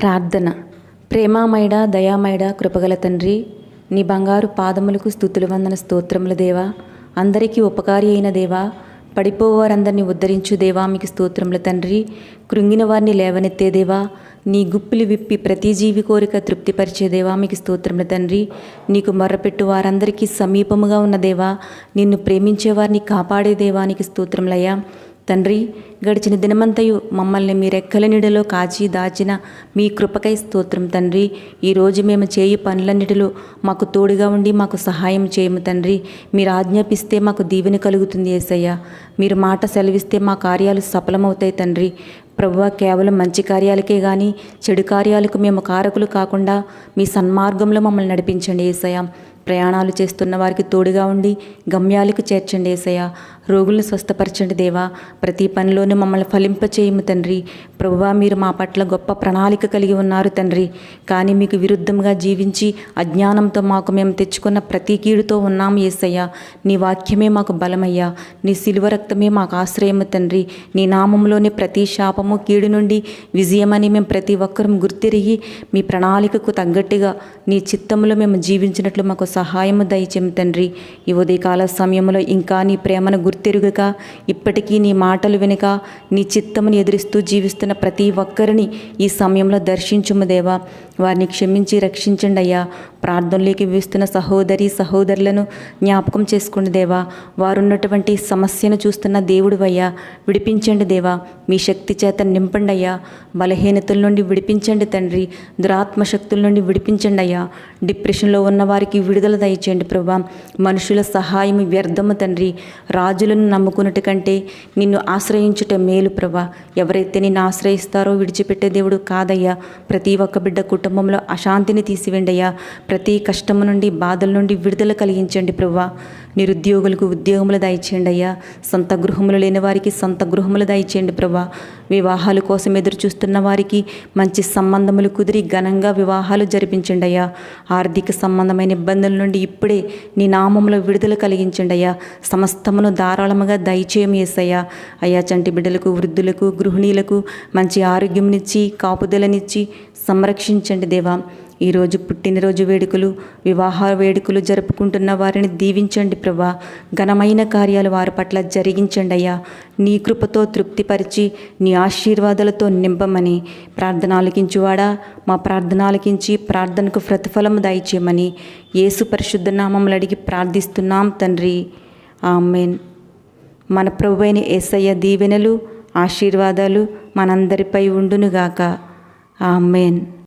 ప్రార్థన. ప్రేమామయుడ, దయామయుడ, కృపగల తండ్రి, నీ బంగారు పాదములకు స్తుతులు వందన స్తోత్రములు దేవా. అందరికీ ఉపకారి అయిన దేవా, పడిపోవారందరినీ ఉద్ధరించు దేవా, మీకు స్తోత్రములు తండ్రి. కృంగిన వారిని లేవనెత్తే దేవా, నీ గుప్పిలి విప్పి ప్రతి జీవి కోరిక తృప్తిపరిచే దేవా, మీకు స్తోత్రములు తండ్రి. నీకు మొర్రపెట్టు వారందరికీ సమీపముగా ఉన్న దేవా, నిన్ను ప్రేమించే వారిని కాపాడే దేవానికి స్తోత్రములయ్యా. తండ్రి, గడిచిన దినమంతయు మమ్మల్ని మీ రెక్కల నీడలో కాచి దాచిన మీ కృపకై స్తోత్రం తండ్రి. ఈరోజు మేము చేయు పనులన్నిటిలో మాకు తోడుగా ఉండి మాకు సహాయం చేయము తండ్రి. మీరు ఆజ్ఞాపిస్తే మాకు దీవెన కలుగుతుంది యేసయ్య. మీరు మాట సెలవిస్తే మా కార్యాలు సఫలమవుతాయి తండ్రి. ప్రభువా, కేవలం మంచి కార్యాలకే కానీ చెడు కార్యాలకు మేము కారకులు కాకుండా మీ సన్మార్గంలో మమ్మల్ని నడిపించండి యేసయ్య. ప్రయాణాలు చేస్తున్న వారికి తోడుగా ఉండి గమ్యాలకు చేర్చండి యేసయ్య. రోగులను స్వస్థపరచండి దేవా. ప్రతి పనిలోనూ మమ్మల్ని ఫలింపచేయము తండ్రి. ప్రభువా, మీరు మా పట్ల గొప్ప ప్రణాళిక కలిగి ఉన్నారు తండ్రి. కానీ మీకు విరుద్ధంగా జీవించి అజ్ఞానంతో మేము తెచ్చుకున్న ప్రతి కీడుతో ఉన్నాము యేసయ్య. నీ వాక్యమే మాకు బలమయ్యా. నీ శిలువ రక్తమే మాకు ఆశ్రయము తండ్రి. నీ నామంలోని ప్రతి శాపము కీడు నుండి విజయమని మేము ప్రతి ఒక్కరూ గుర్తిరిగి మీ ప్రణాళికకు తగ్గట్టుగా నీ చిత్తములో మేము జీవించినట్లు మాకు సహాయము దయచేము తండ్రి. ఈ ఉదయకాల సమయంలో ఇంకా నీ ప్రేమను గుర్తెరుగక, ఇప్పటికీ నీ మాటలు వినక, నీ చిత్తమును ఎదురిస్తూ జీవిస్తున్న ప్రతి ఒక్కరిని ఈ సమయంలో దర్శించుము దేవా. వారిని క్షమించి రక్షించండి అయ్యా. ప్రార్థనలోకి వీస్తున్న సహోదరులను జ్ఞాపకం చేసుకోండి దేవా. వారున్నటువంటి సమస్యను చూస్తున్న దేవుడు అయ్యా, విడిపించండి దేవా. మీ శక్తి చేత నింపండి అయ్యా. బలహీనతల నుండి విడిపించండి తండ్రి. దురాత్మ శక్తుల నుండి విడిపించండి అయ్యా. డిప్రెషన్లో ఉన్న వారికి విడుదల దయచేయండి ప్రభా. మనుషుల సహాయం వ్యర్థము తండ్రి. రాజులను నమ్ముకున్నట్టు కంటే నిన్ను ఆశ్రయించుట మేలు ప్రభా. ఎవరైతే నిన్ను ఆశ్రయిస్తారో విడిచిపెట్టే దేవుడు కాదయ్యా. ప్రతి ఒక్క బిడ్డ కుటుంబంలో అశాంతిని తీసివేండయ్యా. ప్రతి కష్టము నుండి బాధల నుండి విడుదల కలిగించండి ప్రభా. నిరుద్యోగులకు ఉద్యోగములు దయచేయండి అయ్యా. సొంత గృహములు లేని వారికి సొంత గృహములు దయచేయండి ప్రభా. వివాహాల కోసం ఎదురు చూస్తున్న వారికి మంచి సంబంధములు కుదిరి ఘనంగా వివాహాలు జరిపించండి అయ్యా. ఆర్థిక సంబంధమైన ఇబ్బందుల నుండి ఇప్పుడే నీ నామములో విడుదల కలిగించండి అయ్యా. సమస్తమును ధారాళముగా దయచేయం యేసయ్యా. అయ్యా, చంటి బిడ్డలకు, వృద్ధులకు, గృహిణీలకు మంచి ఆరోగ్యంనిచ్చి కాపుదలనిచ్చి సంరక్షించండి దేవా. ఈరోజు పుట్టినరోజు వేడుకలు, వివాహ వేడుకలు జరుపుకుంటున్న వారిని దీవించండి ప్రభా. ఘనమైన కార్యాలు వారి పట్ల జరిగించండి అయ్యా. నీ కృపతో తృప్తిపరిచి నీ ఆశీర్వాదాలతో నింపమని, ప్రార్థన ఆలకించువాడా మా ప్రార్థన ఆలకించి ప్రార్థనకు ప్రతిఫలము దయచేయమని యేసు పరిశుద్ధ నామములు అడిగి ప్రార్థిస్తున్నాం తండ్రి. ఆమేన్. మన ప్రభువైన యేసయ్య దీవెనలు, ఆశీర్వాదాలు మనందరిపై ఉండునుగాక. ఆమేన్.